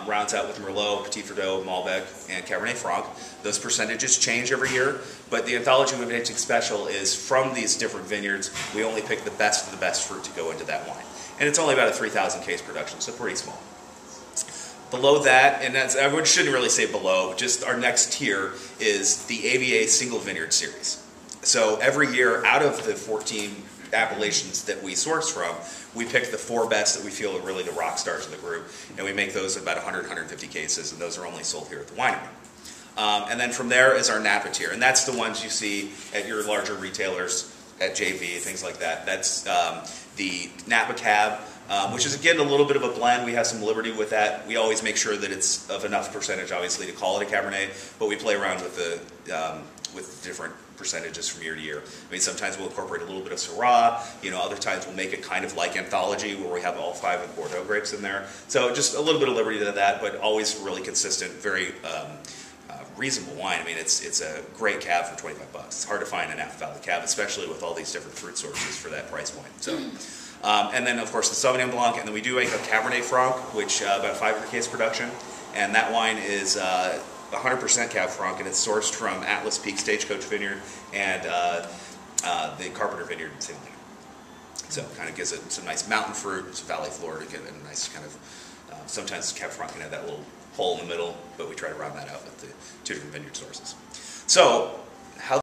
rounds out with Merlot, Petit Verdot, Malbec, and Cabernet Franc. Those percentages change every year, but the Anthology Vintage Special is from these different vineyards. We only pick the best of the best fruit to go into that wine. And it's only about a 3,000 case production, so pretty small. Below that, and that's, I shouldn't really say below, just our next tier is the AVA Single Vineyard Series. So every year, out of the 14 appellations that we source from, we pick the 4 best that we feel are really the rock stars of the group, and we make those about 100, 150 cases, and those are only sold here at the winery. And then from there is our Napa tier, and that's the ones you see at your larger retailers, at JV, things like that. That's the Napa Cab, which is again a little bit of a blend. We have some liberty with that. We always make sure that it's of enough percentage, obviously, to call it a Cabernet, but we play around with the different percentages from year to year. I mean, sometimes we'll incorporate a little bit of Syrah, other times we'll make it kind of like Anthology, where we have all 5 of Bordeaux grapes in there. So just a little bit of liberty to that, but always really consistent, very reasonable wine. I mean, it's a great cab for 25 bucks. It's hard to find an Napa Valley cab, especially with all these different fruit sources for that price point. So, and then of course the Sauvignon Blanc, and then we do make a Cabernet Franc, which about 500 case production, and that wine is 100% Cab Franc, and it's sourced from Atlas Peak Stagecoach Vineyard and the Carpenter Vineyard in St. Helena. So it kind of gives it some nice mountain fruit, some valley floor to get a nice kind of, sometimes Cab Franc can have that little hole in the middle, but we try to round that out with the 2 different vineyard sources. So